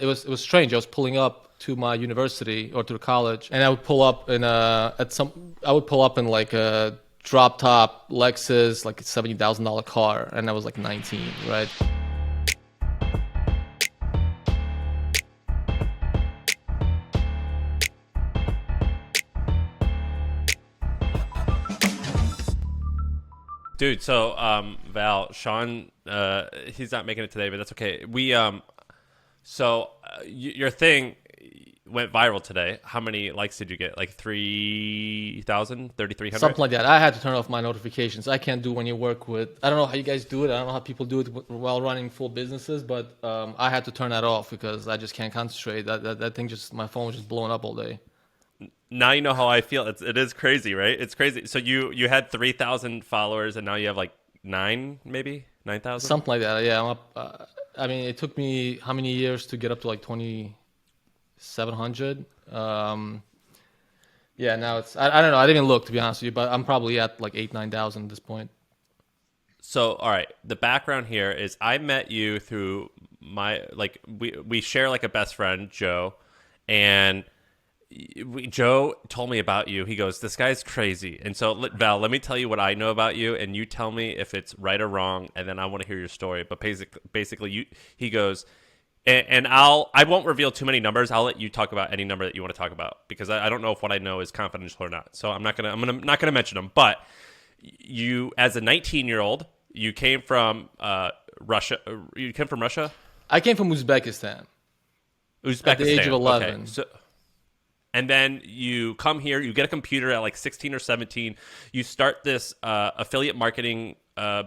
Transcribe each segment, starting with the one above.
it was strange. I was pulling up to my university or to the college, and I would pull up in like a drop top Lexus, like a $70,000 car, and I was like 19, right? Dude, so Val, Shaan, he's not making it today, but that's okay. Your thing went viral today. How many likes did you get? Like 3,000, 3,300? Something like that. I had to turn off my notifications. I can't do when you work with. I don't know how you guys do it. I don't know how people do it while running full businesses, but I had to turn that off because I just can't concentrate. That thing just my phone was just blowing up all day. Now you know how I feel. It is crazy, right? It's crazy. So you had 3,000 followers, and now you have like 9,000? Something like that. Yeah. I'm up, I mean, it took me how many years to get up to like 2,700? Yeah. Now it's. I don't know. I didn't even look, to be honest with you, but I'm probably at like 8,000, 9,000 at this point. So, all right. The background here is I met you through we share like a best friend, Joe, and Joe told me about you. He goes, "This guy's crazy." And so, Val, let me tell you what I know about you, and you tell me if it's right or wrong, and then I want to hear your story. But basically, he goes, and I won't reveal too many numbers. I'll let you talk about any number that you want to talk about because I don't know if what I know is confidential or not. So I'm not gonna mention them. But you, as a 19-year-old, you came from Russia. You came from Russia. I came from Uzbekistan at the age of 11. Okay. And then you come here, you get a computer at like 16 or 17. You start this affiliate marketing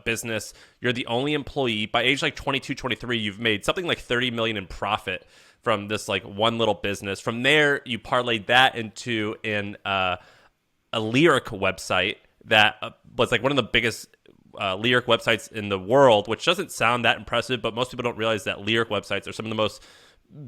business. You're the only employee. By age like 22, 23, you've made something like 30 million in profit from this like one little business. From there, you parlayed that into a lyric website that was like one of the biggest lyric websites in the world, which doesn't sound that impressive, but most people don't realize that lyric websites are some of the most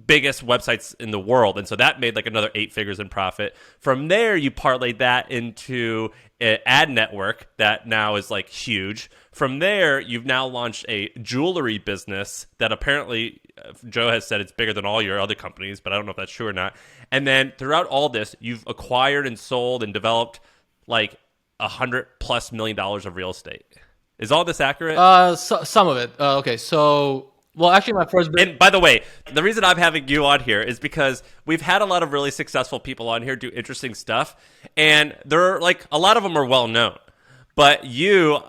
biggest websites in the world. And so that made like another 8 figures in profit. From there, you parlayed that into an ad network that now is like huge. From there, you've now launched a jewelry business that apparently Joe has said it's bigger than all your other companies, but I don't know if that's true or not. And then throughout all this, you've acquired and sold and developed like $100+ million of real estate. Is all this accurate? Some of it. Okay, so well, actually, my first. And by the way, the reason I'm having you on here is because we've had a lot of really successful people on here do interesting stuff, and they're like a lot of them are well known, but you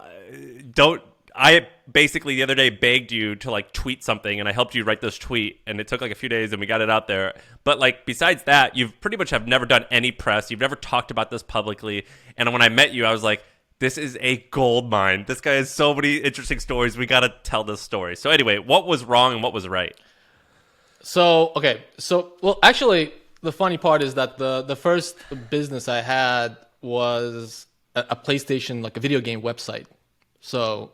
don't. I basically the other day begged you to like tweet something, and I helped you write this tweet, and it took like a few days, and we got it out there. But like besides that, you've pretty much have never done any press. You've never talked about this publicly, and when I met you, I was like, this is a gold mine. This guy has so many interesting stories. We got to tell this story. So anyway, what was wrong and what was right? So, okay. So, well, actually, the funny part is that the first business I had was a PlayStation, like a video game website. So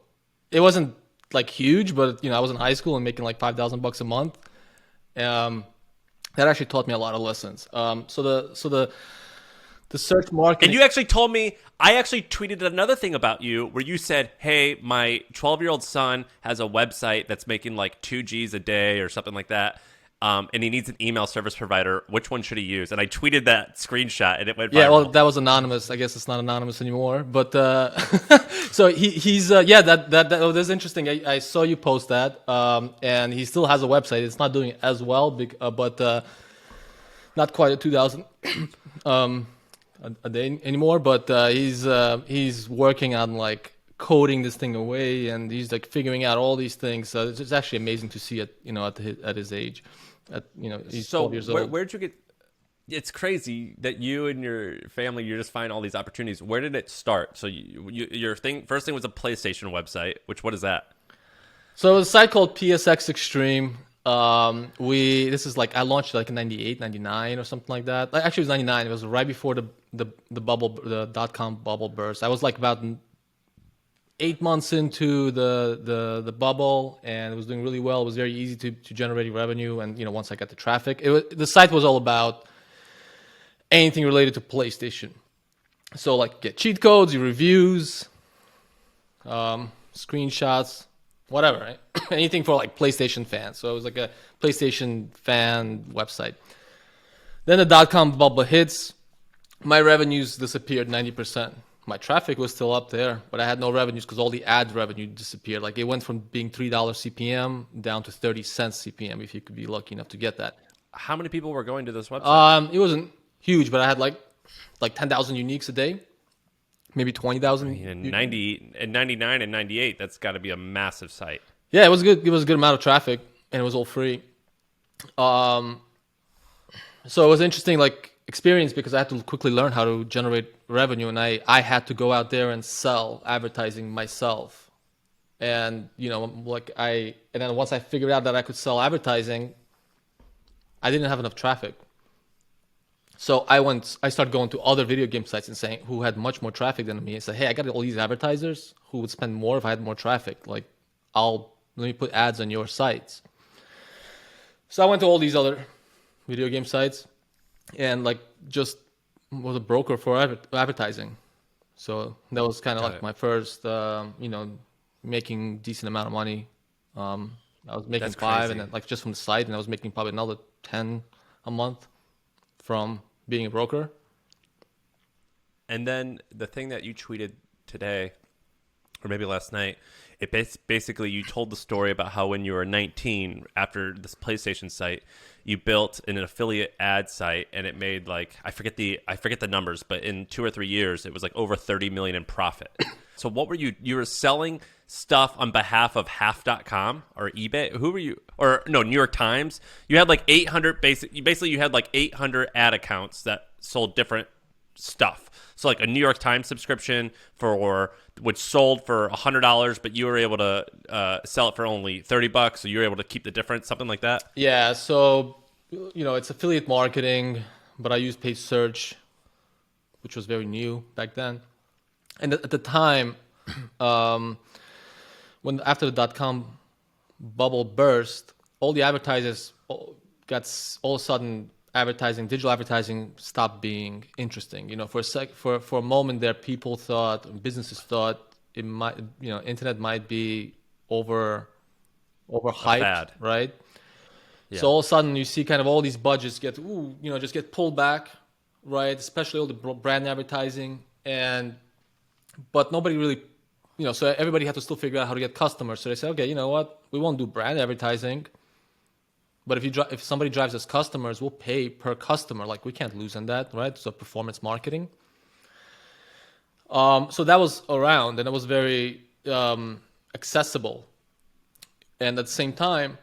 it wasn't like huge, but I was in high school and making like $5,000 a month. That actually taught me a lot of lessons. The search marketing. And you actually told me, I actually tweeted another thing about you where you said, hey, my 12-year-old son has a website that's making like 2 G's a day or something like that. And he needs an email service provider. Which one should he use? And I tweeted that screenshot and it went viral. Yeah, well, that was anonymous. I guess it's not anonymous anymore. But so that's interesting. I saw you post that. And he still has a website. It's not doing as well, but not quite at 2,000. A day anymore, but he's working on like coding this thing away, and he's like figuring out all these things. So it's actually amazing to see it, at his age, he's 12 years old. Where'd you get? It's crazy that you and your family you just find all these opportunities. Where did it start? So your first thing was a PlayStation website. What is that? So it's a site called PSX Extreme. This is like I launched like in 98, 99 or something like that. Actually, it was 99. It was right before the bubble, the .com bubble burst. I was like about 8 months into the bubble, and it was doing really well. It was very easy to generate revenue, and once I got the traffic, the site was all about anything related to PlayStation. So like get cheat codes, your reviews, screenshots. whatever, right? Anything for like PlayStation fans. So it was like a PlayStation fan website. Then the dot-com bubble hits. My revenues disappeared 90%. My traffic was still up there, but I had no revenues because all the ad revenue disappeared. Like it went from being $3 CPM down to 30 cents CPM if you could be lucky enough to get that. How many people were going to this website? It wasn't huge, but I had like 10,000 uniques a day, maybe 20,000. In 90 and 99 and 98, that's got to be a massive site. Yeah, it was good. It was a good amount of traffic, and it was all free. So it was interesting, like experience, because I had to quickly learn how to generate revenue, and I had to go out there and sell advertising myself. And and then once I figured out that I could sell advertising, I didn't have enough traffic. So I started going to other video game sites and saying, who had much more traffic than me, and said, hey, I got all these advertisers who would spend more if I had more traffic. Like, let me put ads on your sites. So I went to all these other video game sites and like just was a broker for advertising. So that was kind of like my first, making decent amount of money. I was making That's 5, crazy. and then like just from the site, and I was making probably another 10 a month from being a broker. And then the thing that you tweeted today, or maybe last night, basically you told the story about how when you were 19, after this PlayStation site, you built an affiliate ad site, and it made like I forget the numbers, but in 2 or 3 years, it was like over 30 million in profit. So what were you? You were selling stuff on behalf of half.com or eBay. Who were you? Or no, New York Times. You had like 800 basically you had like 800 ad accounts that sold different stuff. So like a New York Times subscription which sold for $100, but you were able to sell it for only $30, so you were able to keep the difference, something like that. Yeah, so it's affiliate marketing, but I used paid search, which was very new back then. And at the time, after the .com bubble burst, all the advertisers got all of a sudden digital advertising stopped being interesting. For a moment there, businesses thought it might, internet might be overhyped, right? Yeah. So all of a sudden you see kind of all these budgets just get pulled back, right? Especially all the brand advertising, but nobody really, so everybody had to still figure out how to get customers. So they said, okay, you know what? We won't do brand advertising. But if somebody drives us customers, we'll pay per customer. Like, we can't lose on that, right? So performance marketing. So that was around, and it was very accessible. And at the same time,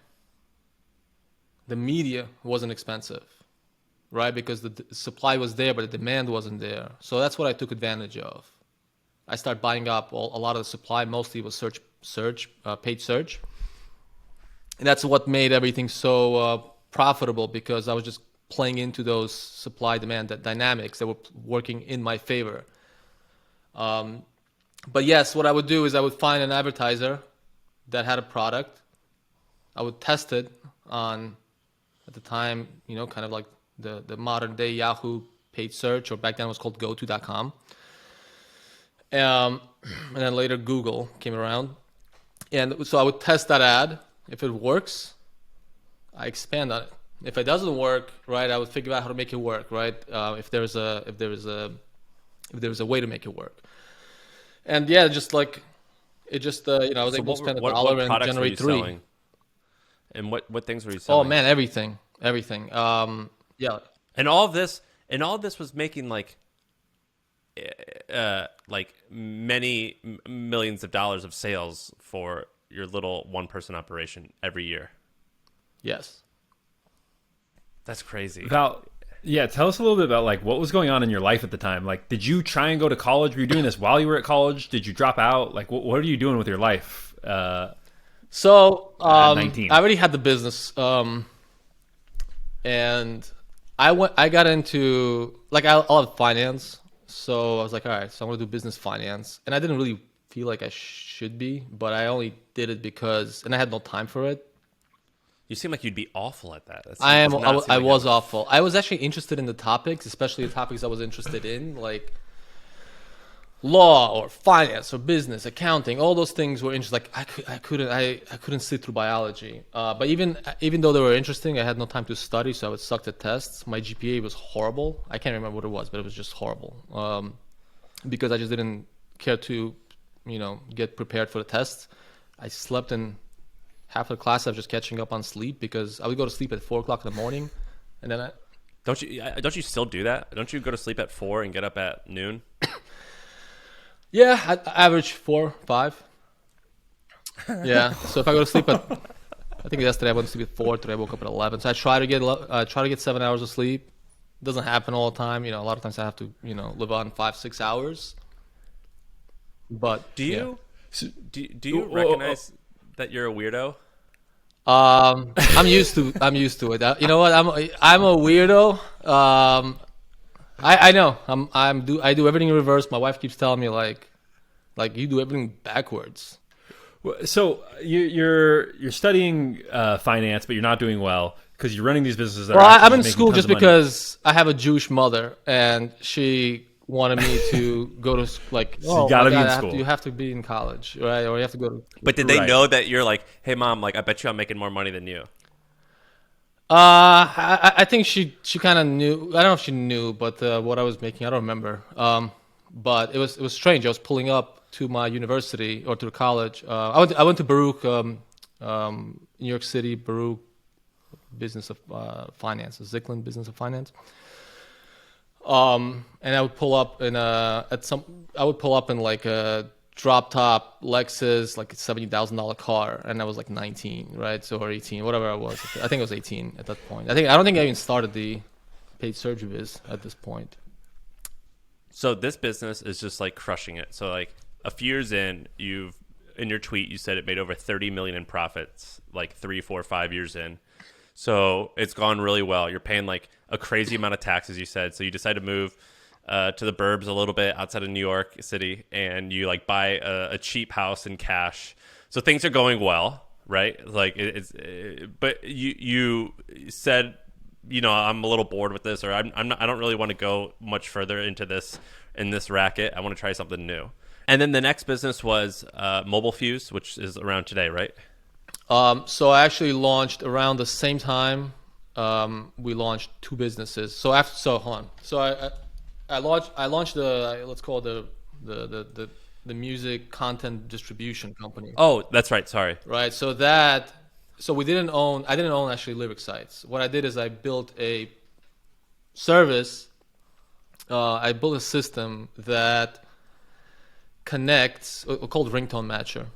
the media wasn't expensive, right? Because the supply was there, but the demand wasn't there. So that's what I took advantage of. I started buying up a lot of the supply. Mostly was paid search. And that's what made everything so profitable, because I was just playing into those supply-demand dynamics that were working in my favor. But yes, what I would do is I would find an advertiser that had a product. I would test it on, at the time, kind of like the modern-day Yahoo paid search, or back then it was called goto.com. And then later Google came around. And so I would test that ad. If it works, I expand on it. If it doesn't work, right, I would figure out how to make it work, right? If there was a way to make it work. And yeah, just like it just I was able to spend $1 and generate $3. Selling? And what things were you selling? Oh man, everything. Yeah. And all of this was making like many millions of dollars of sales for your little one-person operation every year. Yes. That's crazy. Val, yeah, tell us a little bit about like what was going on in your life at the time. Like, did you try and go to college? Were you doing this while you were at college? Did you drop out? Like, what are you doing with your life? So at 19? I already had the business, and I got into I love finance. So I was like, all right, so I'm gonna do business finance, and I didn't really feel like I should be, but I only did it because, and I had no time for it. You seem like you'd be awful at that. I was awful. I was actually interested in the topics, especially the topics I was interested in. Like, law or finance or business, accounting, all those things were interesting. Like I couldn't sit through biology. But even though they were interesting, I had no time to study, so I would suck at tests. My GPA was horrible. I can't remember what it was, but it was just horrible. Because I just didn't care to, get prepared for the tests. I slept in half of the class. I was just catching up on sleep because I would go to sleep at 4 o'clock in the morning, and then Don't you still do that? Don't you go to sleep at 4 and get up at noon? yeah, I average 4, 5. Yeah. So if I go to sleep I think yesterday I went to sleep at 4. Today I woke up at 11. So I try to get 7 hours of sleep. It doesn't happen all the time. A lot of times I have to live on 5, 6 hours. But Do you do you recognize that you're a weirdo? I'm used to it. You know what? I'm a weirdo. I know. I do everything in reverse. My wife keeps telling me like you do everything backwards. So you're studying finance, but you're not doing well because you're running these businesses. I'm in school just because I have a Jewish mother, and she wanted me to go to So you gotta be in school. You have to be in college, right? Or you have to go to. But did they know that you're like, hey mom, like I bet you I'm making more money than you? I think she kind of knew. I don't know if she knew, but what I was making, I don't remember. But it was strange. I was pulling up to my university or to the college. I went to Baruch, New York City, Baruch Business of Finance, Zicklin Business of Finance. And I would pull up in like a drop top Lexus, like a $70,000 car, and I was like 19, right? So or 18, whatever I was. I think I was 18 at that point. I don't think I even started the paid surgery biz at this point. So this business is just like crushing it. So like a few years in your tweet you said it made over 30 million in profits like 3, 4, 5 years in. So it's gone really well. You're paying like a crazy amount of taxes, you said. So you decide to move to the burbs a little bit outside of New York City, and you like buy a cheap house in cash. So things are going well, right? Like but you said, I'm a little bored with this, or I don't really want to go much further into this in this racket. I want to try something new. And then the next business was Mobile Fuse, which is around today, right? So I actually launched around the same time. We launched 2 businesses. Hold on. So I launched the, let's call it the music content distribution company. Oh, that's right. Sorry. Right. So I didn't own actually lyric sites. What I did is I built a service. I built a system that connects, called Ringtone Matcher.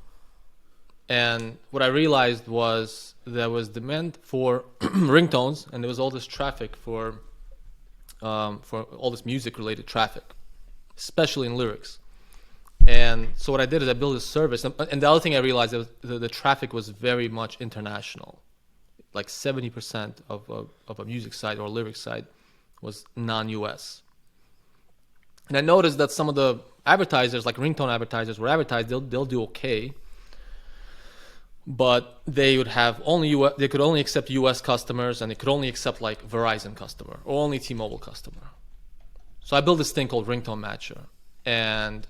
And what I realized was there was demand for ringtones, and there was all this traffic for all this music-related traffic, especially in lyrics. And so what I did is I built a service, and the other thing I realized is the traffic was very much international. Like 70% of a music site or a lyric site was non-US. And I noticed that some of the advertisers, like ringtone advertisers, were advertised. They'll do okay. But they would have they could only accept US customers, and they could only accept like Verizon customer or only T-Mobile customer. So I built this thing called Ringtone Matcher, and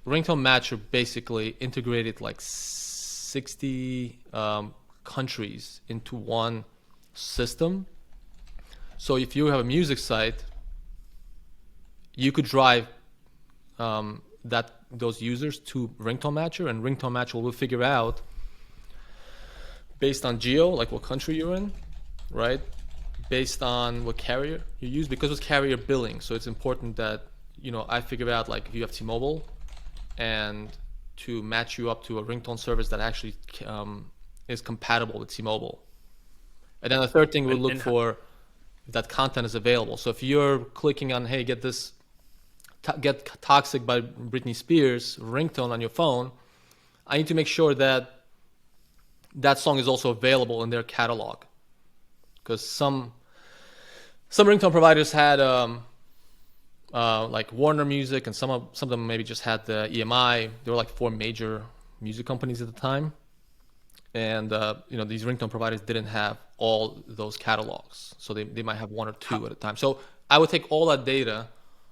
Ringtone Matcher basically integrated like 60 countries into one system. So if you have a music site, you could drive those users to Ringtone Matcher, and Ringtone Matcher will figure out based on geo, like what country you're in, right? Based on what carrier you use, because it's carrier billing. So it's important that, I figure out like if you have T-Mobile, and to match you up to a ringtone service that actually is compatible with T-Mobile. And then the third thing we look for if that content is available. So if you're clicking on, hey, get Toxic by Britney Spears ringtone on your phone, I need to make sure that that song is also available in their catalog, because some ringtone providers had like Warner Music, and some of them maybe just had the EMI. There were like 4 major music companies at the time, and these ringtone providers didn't have all those catalogs, so they might have 1 or 2 at a time. So I would take all that data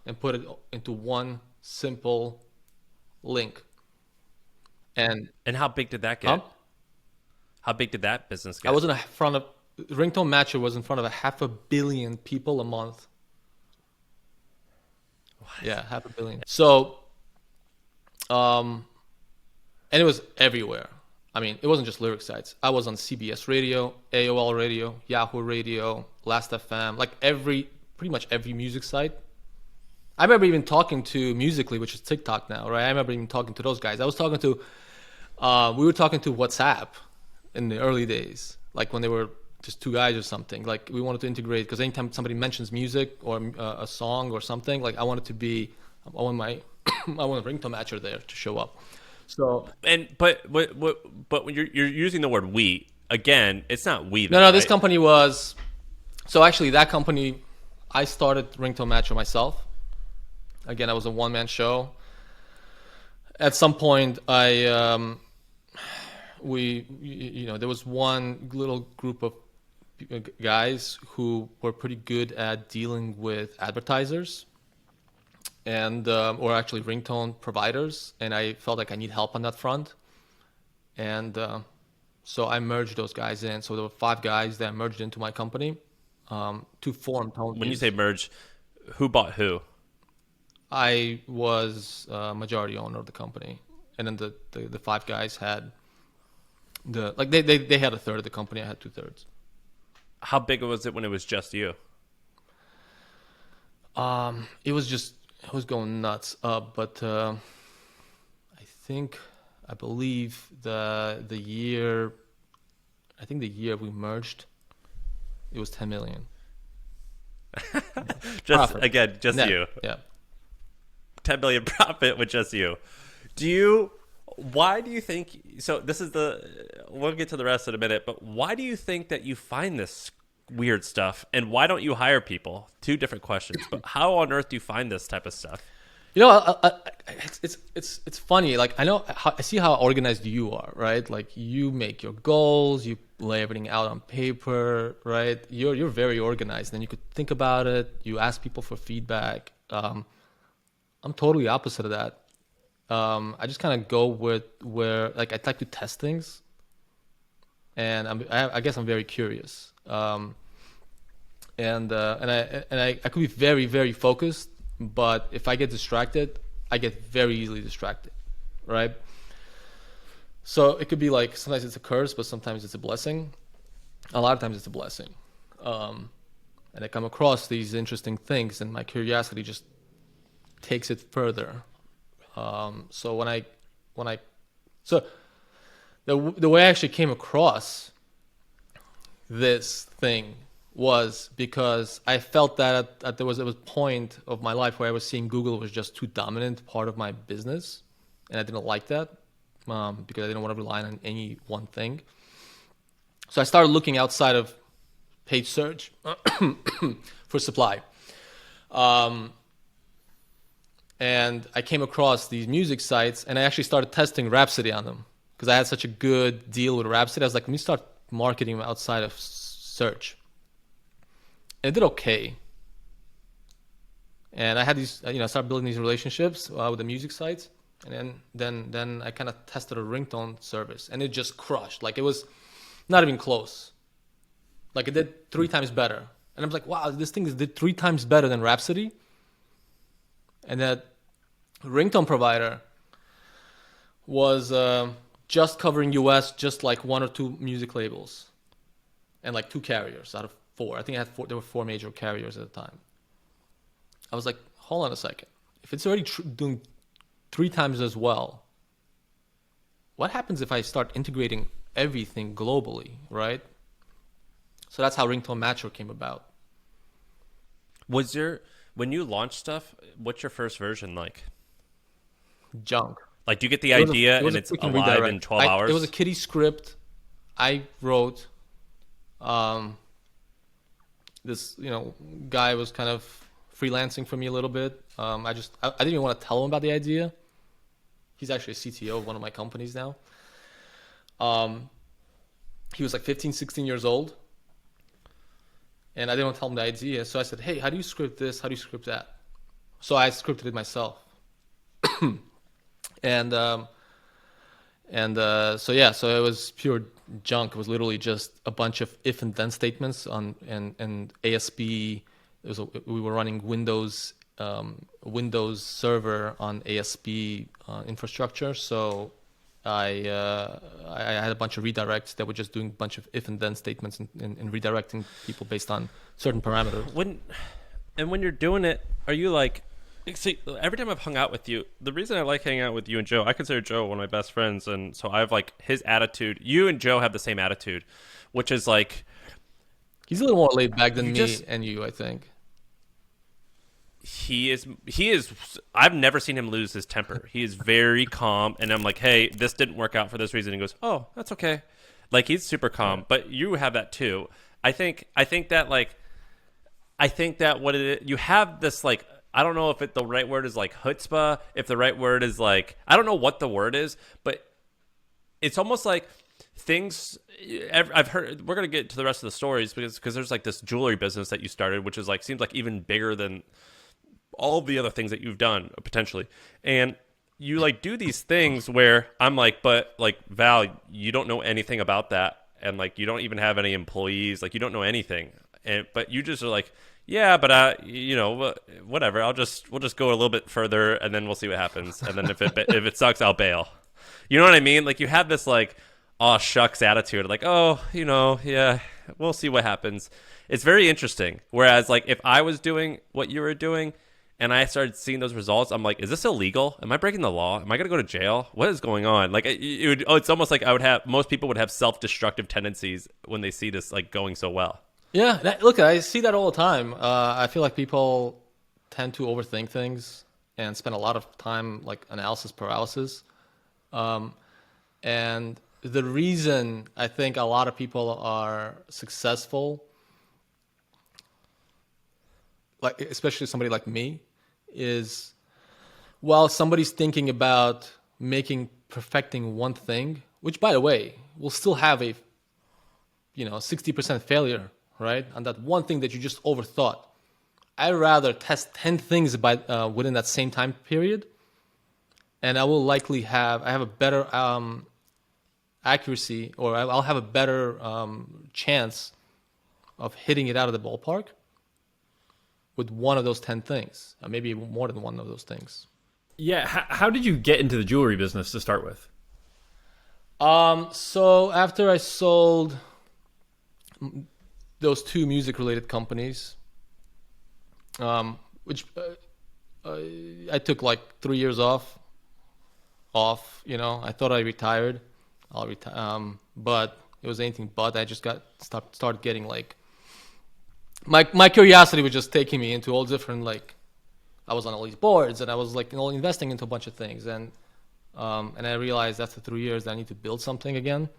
and put it into one simple link. And And how big did that get? huh? How big did that business I get? was in front of Ringtone Matcher was in front of a 500 million people a month. Yeah, 500 million. So, um, and it was everywhere. I mean, it wasn't just lyric sites. I was on CBS Radio, AOL Radio, Yahoo Radio, Last FM, like pretty much every music site. I remember even talking to Musically, which is TikTok now, right? I remember even talking to those guys. We were talking to WhatsApp in the early days, like when they were just two guys or something. Like we wanted to integrate because anytime somebody mentions music or a song or something, like I want my I want a ringtone matcher there to show up. So And but when you're using the word we again, it's not we. no, Then, no, this right? company was. So actually, that company, I started ringtone matcher myself. Again, I was a one-man show. At some point, there was one little group of guys who were pretty good at dealing with advertisers and or actually ringtone providers, and I felt like I need help on that front. And so I merged those guys in. So there were 5 guys that merged into my company to form Tone When you Views. say merge, who bought who? I was majority owner of the company, and then the 5 guys had they had a third of the company. I had 2/3. How big was it when it was just you? It was going nuts. But I believe the year we merged, it was 10 million. Just Profit. again, just Net. you. Yeah. 10 million profit with just you. Why do you think, so this is we'll get to the rest in a minute, but why do you think that you find this weird stuff, and why don't you hire people? 2 different questions, but how on earth do you find this type of stuff? You know, it's funny. Like I see how organized you are, right? Like you make your goals, you lay everything out on paper, right? You're very organized, and you could think about it. You ask people for feedback. I'm totally opposite of that. I just kind of go with where, like, I like to test things, and I guess I'm very curious. And I could be very, very focused, but if I get distracted, I get very easily distracted, right? So it could be like sometimes it's a curse, but sometimes it's a blessing. A lot of times it's a blessing. And I come across these interesting things, and my curiosity just takes it further. So so the way I actually came across this thing was because I felt that there was a point of my life where I was seeing Google was just too dominant part of my business, and I didn't like that because I didn't want to rely on any one thing. So I started looking outside of paid search for supply. And I came across these music sites, and I actually started testing Rhapsody on them because I had such a good deal with Rhapsody. I was like, let me start marketing them outside of search. And it did okay. And I had these, I started building these relationships with the music sites, and then I kind of tested a ringtone service, and it just crushed. Like it was not even close. Like it did 3 times better, and I was like, wow, this thing did 3 times better than Rhapsody. And that ringtone provider was just covering US, just like 1 or 2 music labels, and like 2 carriers out of 4. I think I had 4. There were 4 major carriers at the time. I was like, hold on a second. If it's already doing 3 times as well, what happens if I start integrating everything globally, right? So that's how Ringtone Matcher came about. When you launch stuff, what's your first version like? Junk. Like, do you get the idea It was and a it's freaking alive redirect. in 12 hours? It was a kiddie script. I wrote. This guy was kind of freelancing for me a little bit. I didn't even want to tell him about the idea. He's actually a CTO of one of my companies now. He was like 15, 16 years old. And I didn't want to tell him the idea. So I said, hey, how do you script this? How do you script that? So I scripted it myself. and so yeah, so it was pure junk. It was literally just a bunch of if and then statements on and ASP. We were running Windows Server on ASP infrastructure, so I had a bunch of redirects that were just doing a bunch of if and then statements and redirecting people based on certain parameters. When you're doing it, are you like? See, every time I've hung out with you, the reason I like hanging out with you and Joe, I consider Joe one of my best friends, and so I have like his attitude. You and Joe have the same attitude, which is like he's a little more laid back than me and you, I think. He is. I've never seen him lose his temper. He is very calm, and I'm like, hey, this didn't work out for this reason. He goes, oh, that's okay. Like, he's super calm, but you have that too. I think that what it is, you have this like, I don't know if the right word is like chutzpah, if the right word is like, I don't know what the word is, but it's almost like things I've heard. We're gonna get to the rest of the stories because there's like this jewelry business that you started, which is like seems like even bigger than all of the other things that you've done potentially, and you like do these things where I'm like, but like Val, you don't know anything about that, and like you don't even have any employees, like you don't know anything, but you just are like, yeah, but whatever. We'll just go a little bit further, and then we'll see what happens. And then if it sucks, I'll bail. You know what I mean? Like you have this like, oh shucks attitude, like, oh, yeah, we'll see what happens. It's very interesting. Whereas like if I was doing what you were doing, and I started seeing those results, I'm like, is this illegal? Am I breaking the law? Am I gonna go to jail? What is going on? Like it's almost like most people would have self-destructive tendencies when they see this like going so well. Yeah, look, I see that all the time. I feel like people tend to overthink things and spend a lot of time like analysis paralysis. And the reason I think a lot of people are successful, like especially somebody like me, is while somebody's thinking about perfecting one thing, which by the way will still have a 60% failure, right? On that one thing that you just overthought. I'd rather test 10 things within that same time period, and I will likely have a better accuracy, or I'll have a better chance of hitting it out of the ballpark with one of those 10 things, maybe more than one of those things. Yeah, how did you get into the jewelry business to start with? So after I sold those two music-related companies, which I took like 3 years off. I thought I retired. I'll retire, but it was anything but. I just started getting like my curiosity was just taking me into all different like. I was on all these boards and I was like investing into a bunch of things, and I realized after 3 years that I need to build something again.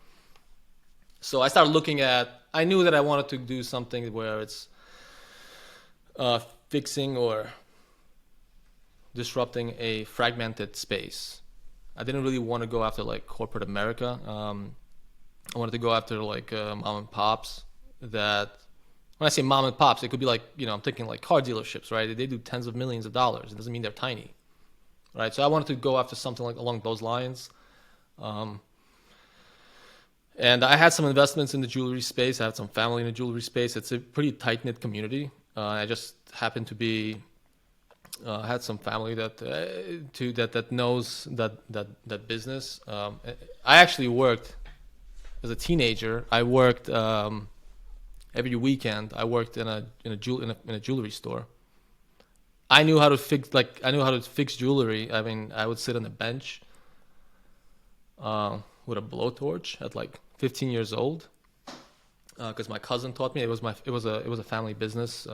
So I started looking at. I knew that I wanted to do something where it's fixing or disrupting a fragmented space. I didn't really want to go after like corporate America. I wanted to go after like mom and pops. That when I say mom and pops, it could be like I'm thinking like car dealerships, right? They do tens of millions of dollars. It doesn't mean they're tiny, right? So I wanted to go after something like along those lines. And I had some investments in the jewelry space. I had some family in the jewelry space. It's a pretty tight-knit community. I just happened to be had some family that knows that business. I actually worked as a teenager. I worked every weekend. I worked in a jewelry store. I knew how to fix jewelry. I mean, I would sit on a bench with a blowtorch at like 15 years old, because my cousin taught me. It was a family business.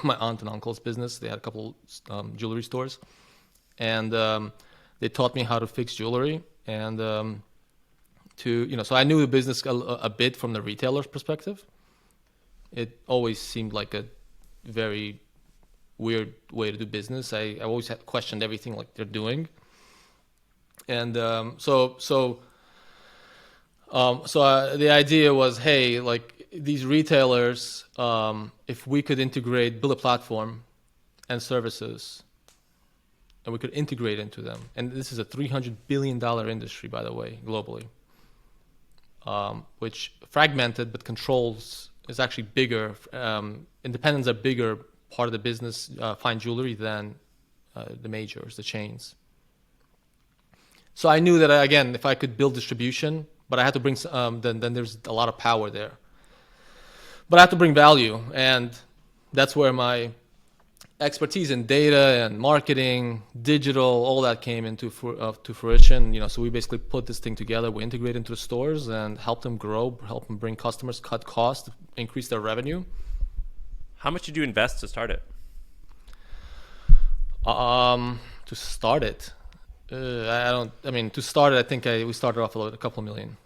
My aunt and uncle's business. They had a couple jewelry stores, and they taught me how to fix jewelry. And so I knew the business a bit from the retailer's perspective. It always seemed like a very weird way to do business. I always had questioned everything like they're doing. And so the idea was, hey, like these retailers, if we could build a platform and services and we could integrate into them. And this is a $300 billion industry, by the way, globally, which fragmented but controls is actually bigger. Independents are bigger part of the business, fine jewelry, than the majors, the chains. So I knew that, again, if I could build distribution, but I had to bring, then there's a lot of power there. But I have to bring value, and that's where my expertise in data and marketing, digital, all that came into to fruition. So we basically put this thing together. We integrate into the stores and help them grow, help them bring customers, cut costs, increase their revenue. How much did you invest to start it? To start it, to start it, I think we started off with a couple million.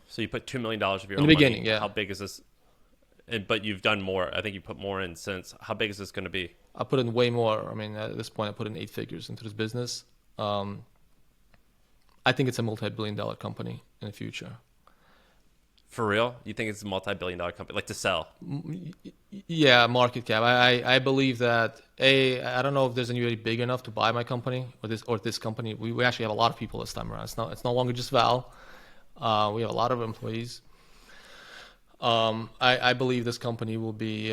So you put $2 million of your in own the beginning, money. yeah. How big is this? But you've done more. I think you put more in since. How big is this going to be? I put in way more. At this point, I put in 8 figures into this business. I think it's a multi-billion-dollar company in the future. For real? You think it's a multi-billion-dollar company, like to sell? Yeah, market cap. I believe that I don't know if there's anybody big enough to buy my company or this company. We actually have a lot of people this time around. It's no longer just Val. We have a lot of employees. I believe this company will be,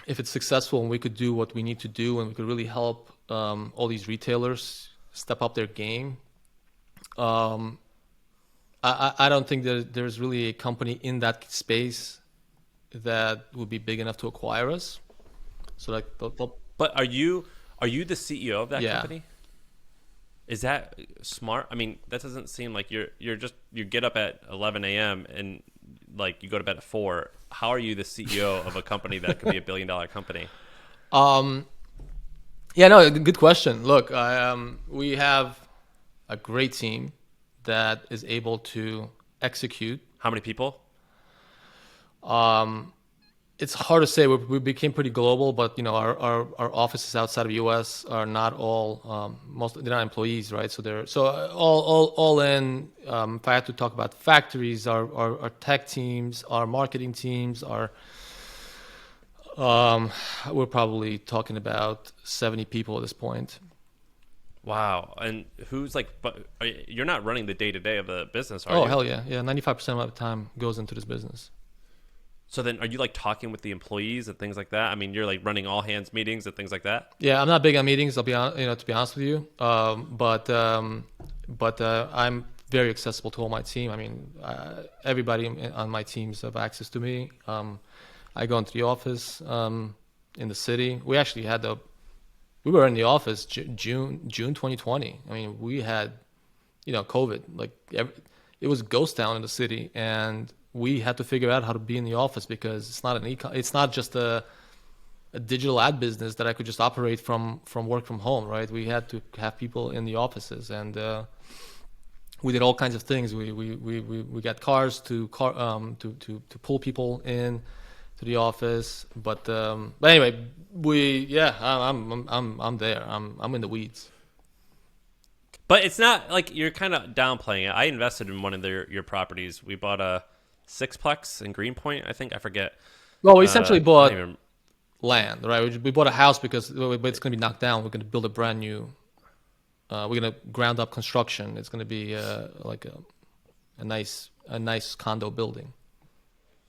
if it's successful and we could do what we need to do and we could really help all these retailers step up their game. I don't think that there's really a company in that space that would be big enough to acquire us. So But are you the CEO of that Yeah. company? Is that smart? That doesn't seem like you get up at 11 a.m. and like you go to bed at 4. How are you the CEO of a company that could be $1 billion company? Yeah, no, good question. Look, we have a great team that is able to execute. How many people? It's hard to say. We became pretty global, but our offices outside of the U.S. are not all they're not employees, right? So all in. If I had to talk about factories, our tech teams, our marketing teams, we're probably talking about 70 people at this point. Wow. And who's but you're not running the day-to-day of the business, are you? Oh, hell yeah. 95% of my time goes into this business. So then are you talking with the employees and things like that? You're running all hands meetings and things like that? Yeah, I'm not big on meetings, I'll be to be honest with you. But I'm very accessible to all my team. Everybody on my teams have access to me. I go into the office in the city. We actually we were in the office June 2020. We had, COVID. It was ghost town in the city, and we had to figure out how to be in the office because it's not just a digital ad business that I could just operate from work from home, right? We had to have people in the offices, and we did all kinds of things. We got cars to pull people in to the office, but anyway, I'm there. I'm in the weeds. But it's not like you're kind of downplaying it. I invested in one of your properties. We bought a sixplex in Greenpoint, I think. I forget. Well, we essentially bought I don't even- land, right? We bought a house because it's going to be knocked down. We're going to build a brand new. We're going to ground up construction. It's going to be like a nice condo building.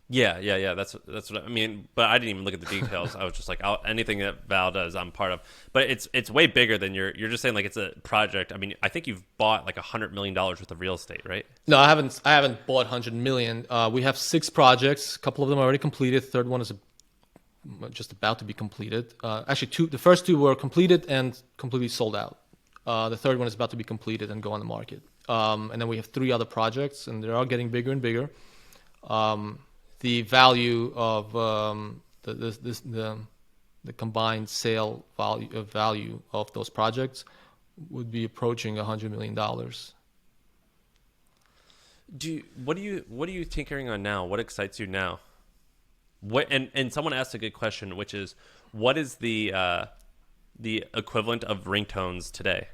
Yeah. That's what I mean. But I didn't even look at the details. I was just like, anything that Val does, I'm part of. But it's way bigger than you're just saying. It's a project. I think you've bought $100 million worth of real estate, right? No, I haven't bought 100 million. We have 6 projects. A couple of them are already completed. The third one is just about to be completed. Actually, the first 2 were completed and completely sold out. The third one is about to be completed and go on the market. And then we have 3 other projects, and they are getting bigger and bigger. The value of the combined sale value of those projects would be approaching $100 million. What are you tinkering on now? What excites you now? And someone asked a good question, which is, what is the equivalent of ringtones today?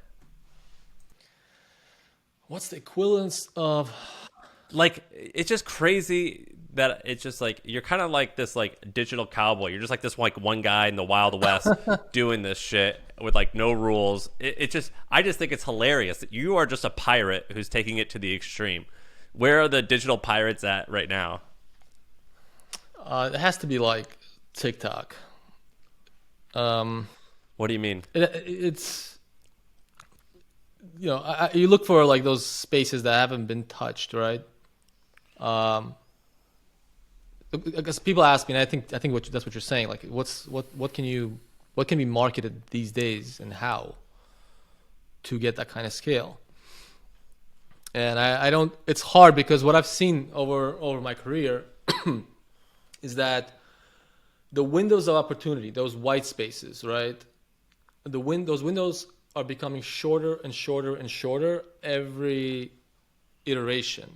What's the equivalence of? It's just crazy that it's just like you're kind of like this like digital cowboy. You're just like this like one guy in the Wild West doing this shit with like no rules. I just think it's hilarious that you are just a pirate who's taking it to the extreme. Where are the digital pirates at right now? It has to be like TikTok. What do you mean? It's you look for like those spaces that haven't been touched, right? Because people ask me, and I think that's what you're saying. Like, what can be marketed these days, and how to get that kind of scale? And I don't. It's hard because what I've seen over my career is that the windows of opportunity, those white spaces, right? Those windows are becoming shorter and shorter and shorter every iteration,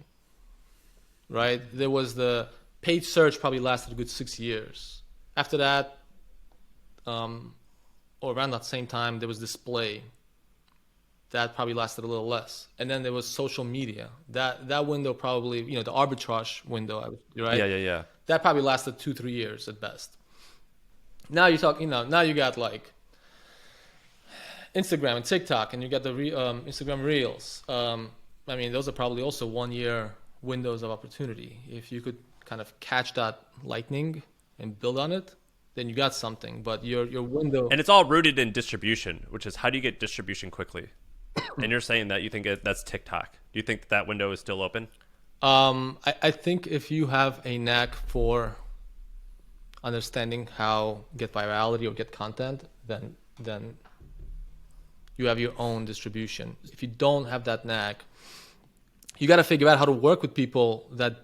right? There was the paid search probably lasted a good 6 years. After that, or around that same time, there was display. That probably lasted a little less. And then there was social media. That window probably, the arbitrage window, right? Yeah. That probably lasted 2-3 years at best. Now you talk, now you got like Instagram and TikTok, and you got the Instagram Reels. Those are probably also 1 year windows of opportunity. If you could kind of catch that lightning and build on it, then you got something. But your window, and it's all rooted in distribution, which is how do you get distribution quickly? And you're saying that you think that's TikTok. Do you think that window is still open? I think if you have a knack for understanding how get virality or get content, then you have your own distribution. If you don't have that knack, you got to figure out how to work with people that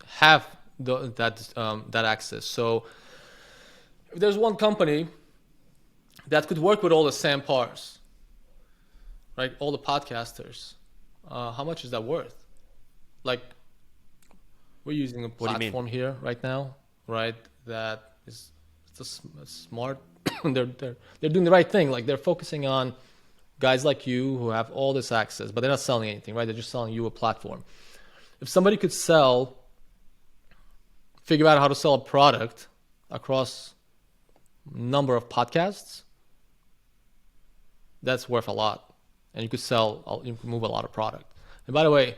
have that access. So if there's one company that could work with all the Sam Parrs, right, all the podcasters, how much is that worth? Like, we're using a platform here right now, right? That is a smart. they're doing the right thing. Like, they're focusing on guys like you who have all this access, but they're not selling anything, right? They're just selling you a platform. If somebody could figure out how to sell a product across a number of podcasts, that's worth a lot, and you can move a lot of product. And by the way,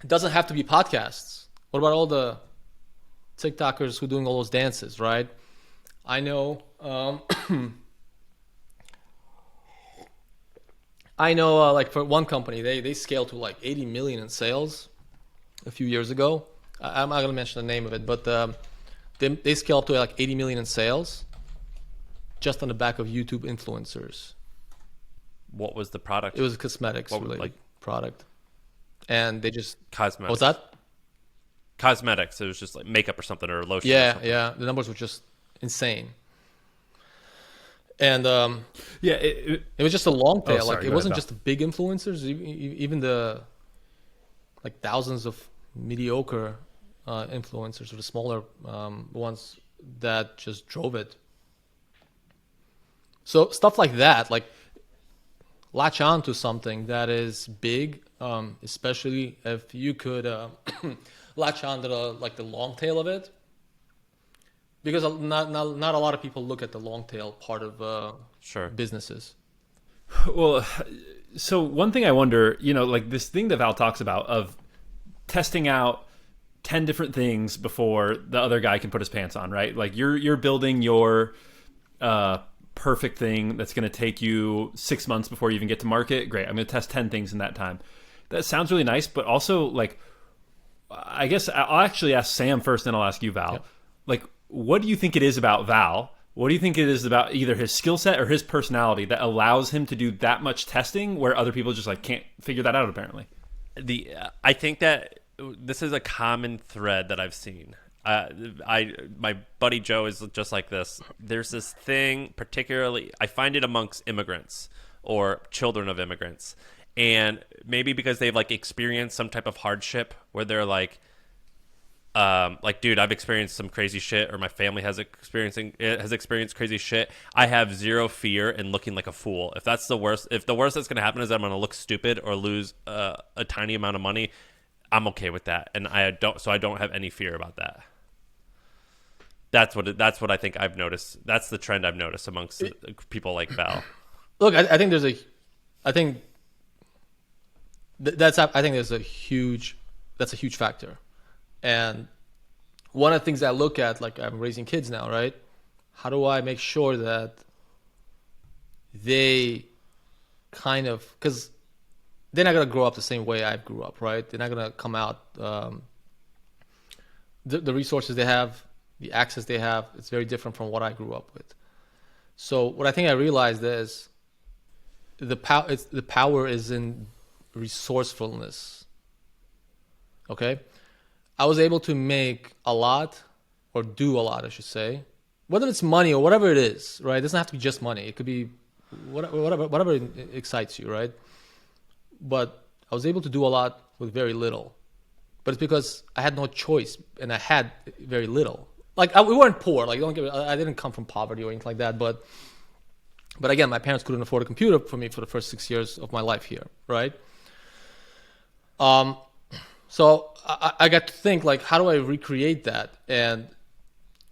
it doesn't have to be podcasts. What about all the TikTokers who are doing all those dances, right? I know, like for one company, they scaled to like 80 million in sales a few years ago. I'm not going to mention the name of it, but they scaled up to like 80 million in sales just on the back of YouTube influencers. What was the product? It was a cosmetics related product. And they just... Cosmetics. What's that? Cosmetics. It was just like makeup or something, or lotion. Yeah. The numbers were just insane. And it was just a long tail. Like, it wasn't just the big influencers. Even the like thousands of mediocre influencers, or the smaller ones that just drove it. So stuff like that, like, latch on to something that is big, especially if you could latch on to the long tail of it, because not a lot of people look at the long tail part of businesses. Well, so one thing I wonder, like this thing that Val talks about of testing out 10 different things before the other guy can put his pants on, right? Like you're building your perfect thing that's going to take you 6 months before you even get to market. Great. I'm going to test 10 things in that time. That sounds really nice, but also, like, I guess I'll actually ask Sam first, then I'll ask you, Val. Yep. Like, what do you think it is about Val? What do you think it is about either his skill set or his personality that allows him to do that much testing where other people just like can't figure that out, apparently? I think that this is a common thread that I've seen. My buddy Joe is just like this. There's this thing, particularly, I find it amongst immigrants or children of immigrants, and maybe because they've like experienced some type of hardship where they're like, dude, I've experienced some crazy shit, or my family has experienced crazy shit. I have zero fear in looking like a fool. If the worst that's going to happen is that I'm going to look stupid or lose a tiny amount of money, I'm okay with that, and I don't have any fear about that. That's what I think I've noticed. That's the trend I've noticed amongst people like Val. Look, I think there's a, I think I think there's that's a huge factor, and one of the things I look at, like I'm raising kids now, right? How do I make sure that they kind of, because they're not gonna grow up the same way I grew up, right? They're not gonna come out. The resources they have, the access they have, it's very different from what I grew up with. So what I think I realized is the power is in resourcefulness. Okay, I was able to make a lot, or do a lot, I should say, whether it's money or whatever it is, right? It doesn't have to be just money. It could be whatever excites you, right? But I was able to do a lot with very little. But it's because I had no choice, and I had very little. Like we weren't poor. Like I didn't come from poverty or anything like that. But again, my parents couldn't afford a computer for me for the first 6 years of my life here, right? So I got to think, like, how do I recreate that? And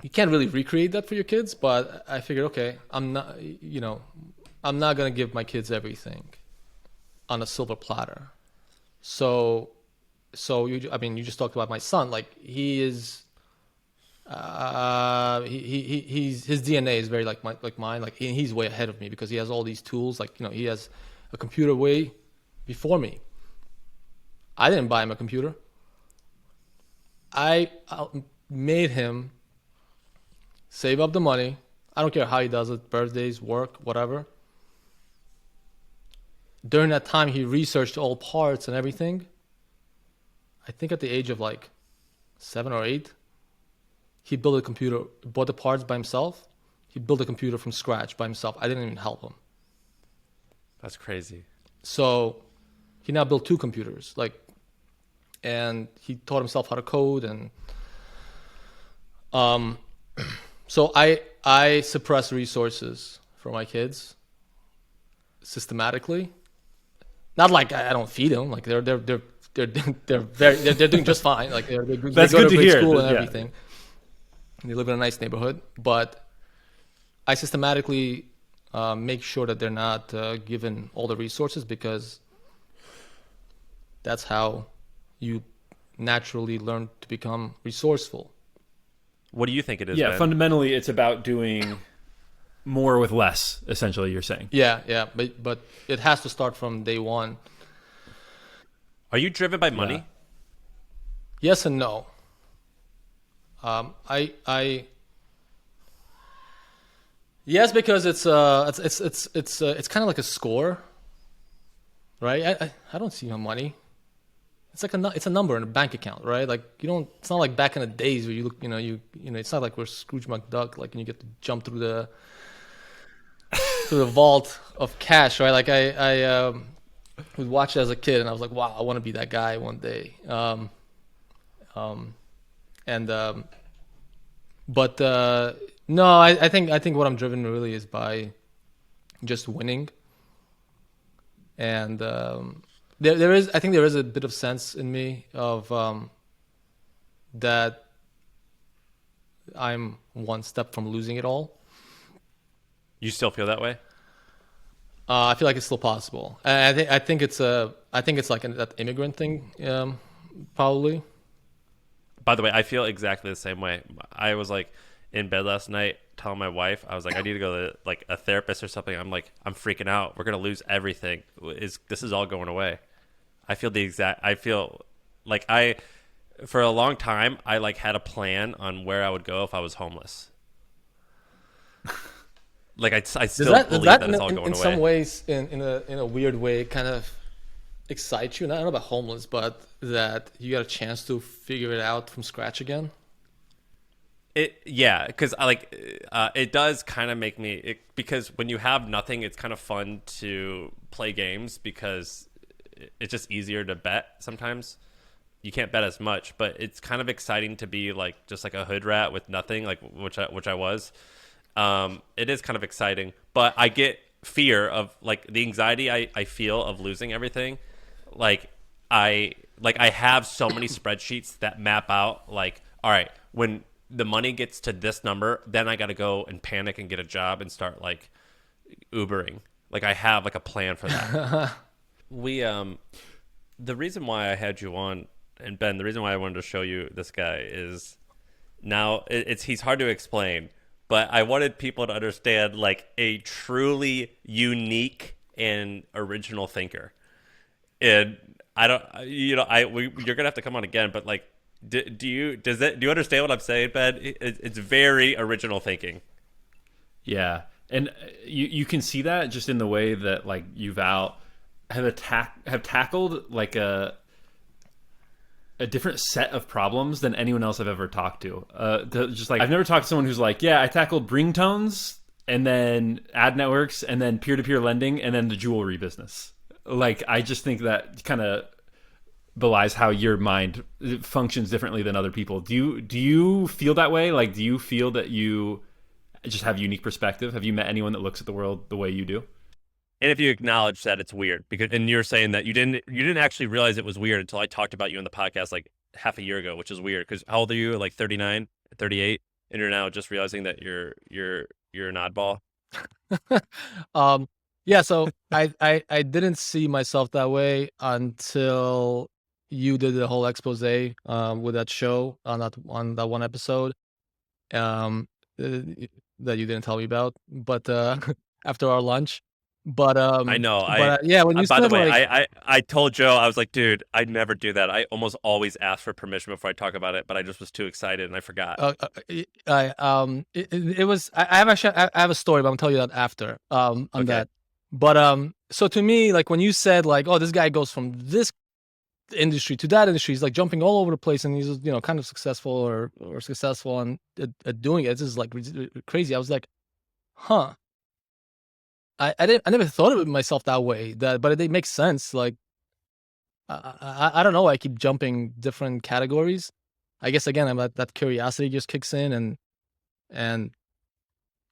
you can't really recreate that for your kids. But I figured, okay, I'm not gonna give my kids everything on a silver platter. So you just talked about my son. Like he is, his DNA is very like mine. Like he's way ahead of me because he has all these tools. Like he has a computer way before me. I didn't buy him a computer. I made him save up the money. I don't care how he does it, birthdays, work, whatever. During that time, he researched all parts and everything. I think at the age of like 7 or 8, he built a computer, bought the parts by himself. He built a computer from scratch by himself. I didn't even help him. That's crazy. So he now built 2 computers, and he taught himself how to code. And so I suppress resources for my kids systematically. Not like I don't feed them. Like they're doing just fine. Like they go That's to good to great hear. school and Yeah. everything. And they live in a nice neighborhood. But I systematically make sure that they're not given all the resources, because that's how you naturally learn to become resourceful. What do you think it is? Yeah, Ben? fundamentally, it's about doing more with less. Essentially, you're saying. Yeah, but it has to start from day one. Are you driven by money? Yeah. Yes and no. Yes, because it's kind of like a score, right? I don't see no money. It's like it's a number in a bank account, right? Like it's not like back in the days where you look, it's not like we're Scrooge McDuck, like, and you get to jump through the vault of cash, right? Like I would watch it as a kid, and I was like, wow, I want to be that guy one day. But no, I think what I'm driven really is by just winning. And I think there is a bit of sense in me of that I'm one step from losing it all. You still feel that way? I feel like it's still possible. I think it's like that immigrant thing, probably. By the way, I feel exactly the same way. I was like in bed last night telling my wife, I was like, I need to go to like a therapist or something. I'm like, I'm freaking out. We're gonna lose everything. This is all going away. I feel like for a long time, I like had a plan on where I would go if I was homeless. Like I still believe that it's all going away. In some ways, in a weird way, kind of excites you. Not about homeless, but that you got a chance to figure it out from scratch again. Because it does kind of make me because when you have nothing, it's kind of fun to play games because it's just easier to bet sometimes. You can't bet as much, but it's kind of exciting to be like just like a hood rat with nothing, like which I was. It is kind of exciting, but I get fear of like the anxiety I feel of losing everything. Like I Like I have so many spreadsheets that map out like, all right, when the money gets to this number, then I got to go and panic and get a job and start like Ubering. Like I have like a plan for that. We the reason why I had you on, and Ben, the reason why I wanted to show you this guy is now it's he's hard to explain, but I wanted people to understand like a truly unique and original thinker. And I don't, you're gonna have to come on again, but like, do you understand what I'm saying, Ben? It's very original thinking. Yeah, and you can see that just in the way that like you, Val, have tackled like a different set of problems than anyone else I've ever talked to. Just like I've never talked to someone who's like, yeah, I tackled ringtones and then ad networks and then peer-to-peer lending and then the jewelry business. Like I just think that kind of belies how your mind functions differently than other people. Do you feel that way? Like, do you feel that you just have unique perspective? Have you met anyone that looks at the world the way you do? And if you acknowledge that it's weird, because and you're saying that you didn't actually realize it was weird until I talked about you on the podcast like half a year ago, which is weird. Because how old are you? Like 39, 38, and you're now just realizing that you're an oddball. Yeah, so I didn't see myself that way until you did the whole expose with that show on that one episode uh, that you didn't tell me about, but after our lunch. But I know. yeah, when you By the said way, like I told Joe, I was like, dude, I never do that. I almost always ask for permission before I talk about it, but I just was too excited and I forgot. it was I have actually I have a story, but I'm gonna tell you that after on Okay. that. But so to me, like when you said like, oh, this guy goes from this industry to that industry, he's like jumping all over the place, and he's kind of successful or successful and at doing it. This is like crazy. I was like, huh. I never thought of it myself that way. But it makes sense. Like I don't know. I keep jumping different categories. I guess again, that curiosity just kicks in, and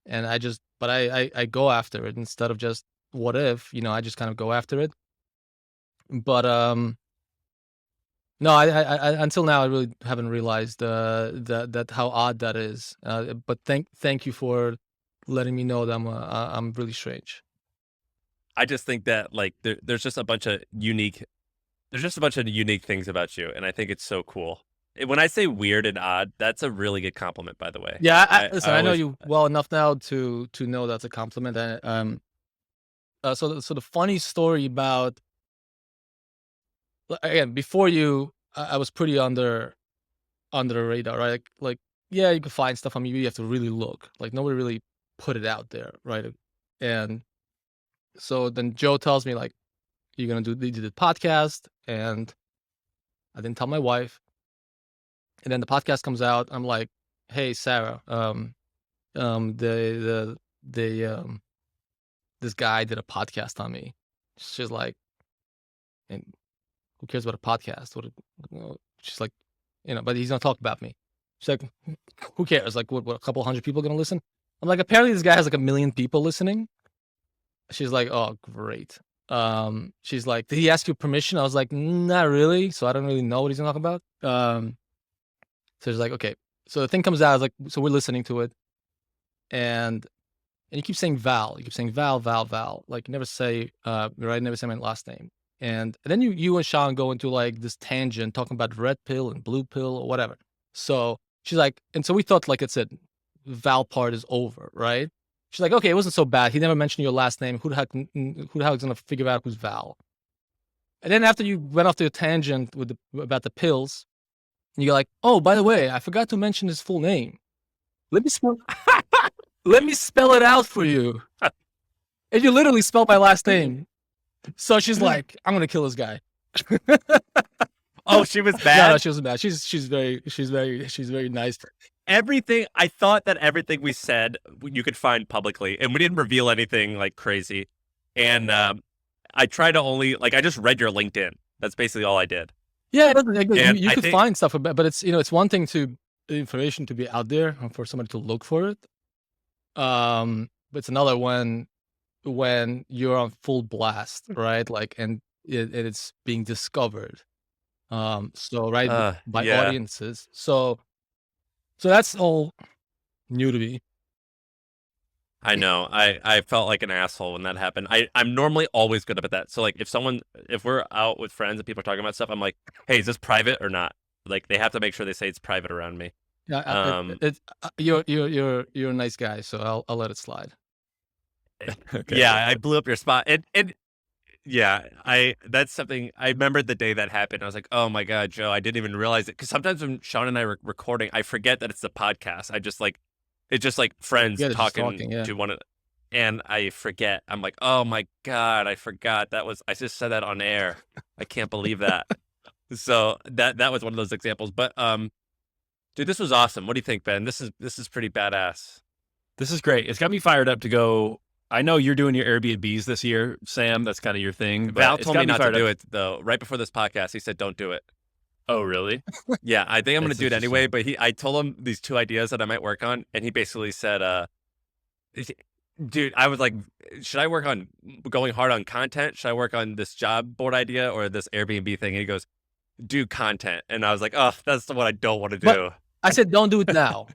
I just, but I go after it instead of just what if, I just kind of go after it. But no, I until now I really haven't realized that how odd that is. But thank you for letting me know that I'm really strange. I just think that like there's just a bunch of unique things about you, and I think it's so cool. When I say weird and odd, that's a really good compliment, by the way. Yeah, listen, I know always, you well enough now to know that's a compliment. So the funny story about, again, before you, I was pretty under the radar, right? Like yeah, you can find stuff on me, you have to really look. Like nobody really put it out there, right? And so then Joe tells me like, you're gonna do the podcast, and I didn't tell my wife. And then the podcast comes out. I'm like, hey Sarah, this guy did a podcast on me. She's like, and who cares about a podcast? She's like, but he's gonna talk about me. She's like, who cares? Like, what a couple hundred people gonna listen? I'm like, apparently this guy has like 1 million people listening. She's like, oh, great. She's like, did he ask you permission? I was like, not really. So I don't really know what he's gonna talk about. So she's like, okay. So the thing comes out, I was like, so we're listening to it, and you keep saying Val. You keep saying Val, Val, Val. Like you never say, right? Never say my last name. And then you and Shaan go into like this tangent talking about red pill and blue pill or whatever. So she's like, and so we thought like it's it, Val part is over, right? She's like, okay, it wasn't so bad. He never mentioned your last name. Who the hell is gonna figure out who's Val? And then after you went off to a tangent about the pills, and you're like, oh, by the way, I forgot to mention his full name. Let me spell it out for you. And you literally spelled my last name. So she's like, I'm gonna kill this guy. oh, she was bad. No, she wasn't bad. She's very nice. Everything I thought that everything we said you could find publicly, and we didn't reveal anything like crazy. And I try to only like I just read your LinkedIn. That's basically all I did. Yeah, you could think, find stuff about, but it's one thing to information to be out there and for somebody to look for it. But it's another when you're on full blast, right? Like, and it's being discovered. So right by Yeah. audiences. So that's all new to me. I know. I felt like an asshole when that happened. I'm normally always good at that. So like if we're out with friends and people are talking about stuff, I'm like, hey, is this private or not? Like they have to make sure they say it's private around me. Yeah, Um, you're a nice guy, so I'll let it slide. Okay. yeah, I blew up your spot. And yeah, that's something I remember the day that happened. I was like, oh my God, Joe, I didn't even realize it. Because sometimes when Sean and I are recording, I forget that it's the podcast. I just like it's just like friends Yeah, they're just talking talking. Yeah. to one another. And I forget. I'm like, oh my God, I forgot. I just said that on air. I can't believe that. So that was one of those examples. But dude, this was awesome. What do you think, Ben? This is pretty badass. This is great. It's got me fired up to go. I know you're doing your Airbnbs this year, Sam. That's kind of your thing. But Val it's told got me me not to fired do up. it though. Right before this podcast, he said, "Don't do it." Oh, really? Yeah, I think I'm gonna That's do it anyway. interesting. But I told him these two ideas that I might work on, and he basically said, dude, I was like, should I work on going hard on content? Should I work on this job board idea or this Airbnb thing?" And he goes, do content. And I was like, oh, that's what I don't want to But do. I said don't do it now.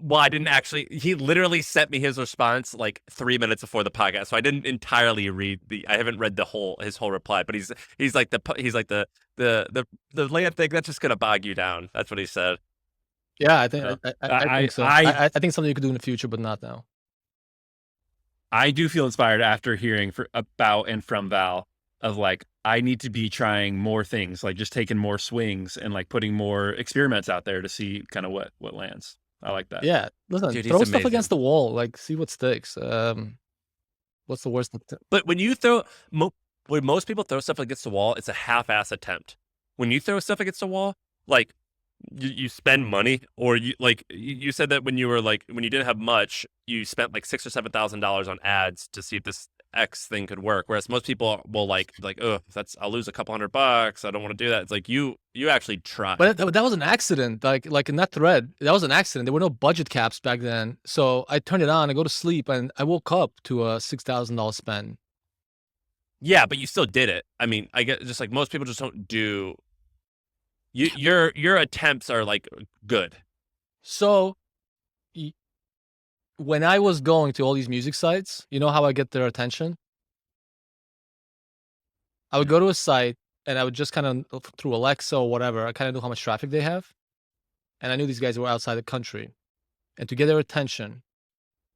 Well, I didn't actually. He literally sent me his response like 3 minutes before the podcast, so I didn't entirely read the. I haven't read his whole reply, but he's like the land thing that's just gonna bog you down. That's what he said. Yeah, I think So, I think so. I think it's something you could do in the future, but not now. I do feel inspired after hearing about and from Val of like, I need to be trying more things, like just taking more swings and like putting more experiments out there to see kind of what lands. I like that. Yeah, listen, dude, he's throw stuff amazing. against the wall, like see what sticks. What's the worst? But when when most people throw stuff against the wall, it's a half-ass attempt. When you throw stuff against the wall, like you spend money, or you said that when you didn't have much, you spent like $6,000 or $7,000 on ads to see if this X thing could work. Whereas most people will oh, I'll lose a couple $100. I don't want to do that. It's like you actually try. But that was an accident. Like in that thread, that was an accident. There were no budget caps back then, so I turned it on. I go to sleep, and I woke up to a $6,000 spend. Yeah, but you still did it. I mean, I get just like most people just don't do. Your attempts are like good. So when I was going to all these music sites, you know how I get their attention? I would go to a site and I would just kind of through Alexa or whatever, I kind of knew how much traffic they have. And I knew these guys were outside the country. And to get their attention,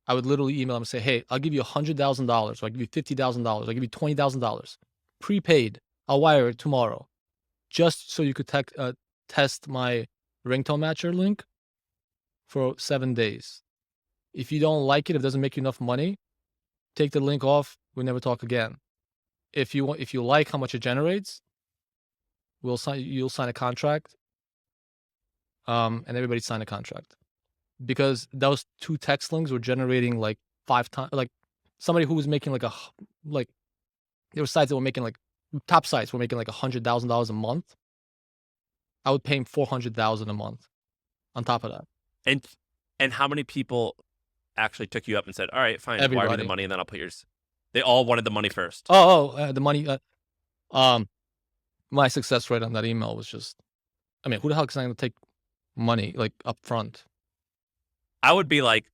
I would literally email them and say, hey, I'll give you $100,000, or I'll give you $50,000, I'll give you $20,000 prepaid. I'll wire it tomorrow just so you could test my ringtone matcher link for 7 days. If you don't like it, if it doesn't make you enough money, take the link off. We'll never talk again. If you like how much it generates, you'll sign a contract. And everybody signed a contract because those two text links were generating like 5 times. Like somebody who was making there were sites that were making top sites were making like $100,000 a month. I would pay him $400,000 a month on top of that. And how many people actually took you up and said, all right, fine, Everybody. wire me the money and then I'll put yours. They all wanted the money first. The money. My success rate on that email was just, I mean, who the hell is not going to take money like up front? I would be like,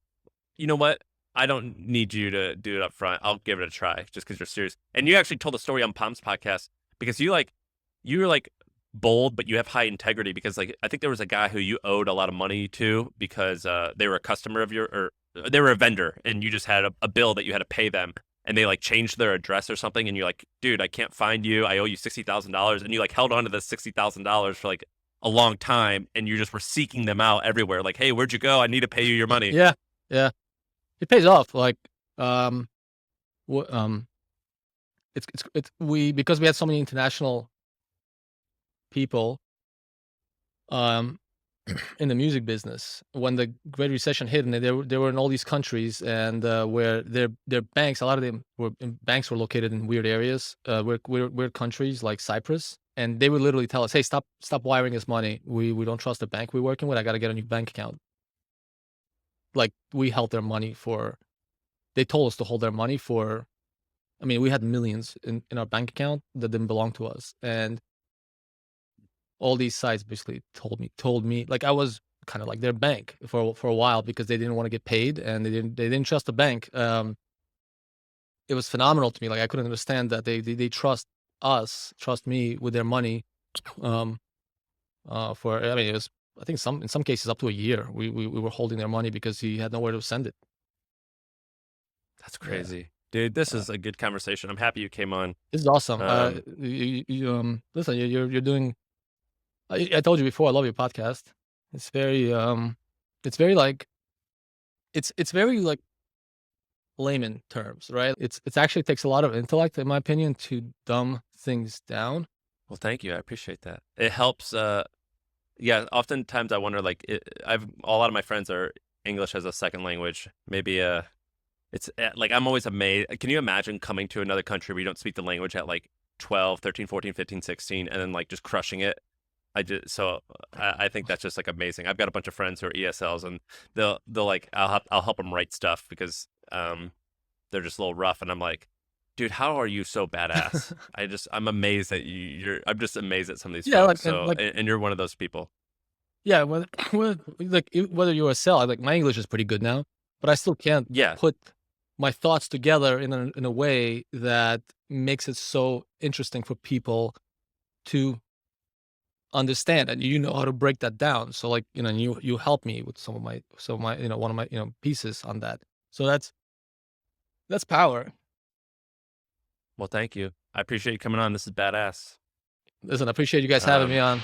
you know what? I don't need you to do it up front. I'll give it a try just because you're serious. And you actually told a story on Palm's podcast because you were like bold, but you have high integrity because like I think there was a guy who you owed a lot of money to because they were a customer of or they were a vendor and you just had a bill that you had to pay them and they like changed their address or something and you're like, dude, I can't find you. I owe you $60,000 and you like held on to this $60,000 for like a long time and you just were seeking them out everywhere. Like, hey, where'd you go? I need to pay you your money. Yeah. It pays off. Like, because we had so many international people, in the music business when the Great Recession hit, and they were in all these countries, and where their banks, a lot of them banks were located in weird areas, weird countries like Cyprus, and they would literally tell us, "Hey, stop wiring us money. We don't trust the bank we're working with. I got to get a new bank account." Like we held their money for. They told us to hold their money for I mean, we had millions in our bank account that didn't belong to us, and all these sites basically told me like I was kind of like their bank for a while because they didn't want to get paid and they didn't trust the bank. It was phenomenal to me. Like I couldn't understand that they trust me with their money. Um, for I mean, it was I think in some cases up to a year. We were holding their money because he had nowhere to send it. That's Yeah. crazy. Dude, this is a good conversation. I'm happy you came on. This is awesome. Um, Listen, you're doing. I told you before. I love your podcast. It's it's very like it's very like layman terms, right? It's actually takes a lot of intellect, in my opinion, to dumb things down. well, thank you. I appreciate that. It helps. Yeah, oftentimes I wonder, like, I've a lot of my friends are English as a second language. Maybe it's like I'm always amazed. Can you imagine coming to another country where you don't speak the language at like 12, 13, 14, 15, 16, and then like just crushing it? I think that's just like amazing. I've got a bunch of friends who are ESLs, and they'll like I'll help them write stuff because they're just a little rough, and I'm like, dude, how are you so badass? I'm amazed that I'm just amazed at some of these Yeah, folks. like and So like and you're one of those people. yeah, whether you're a cell, like my English is pretty good now, but I still can't Yeah, put my thoughts together in a way that makes it so interesting for people to understand, and you know how to break that down. So like you help me with some of my one of my pieces on that. So that's power. well, thank you. I appreciate you coming on. This is badass. Listen, I appreciate you guys having me Um, on.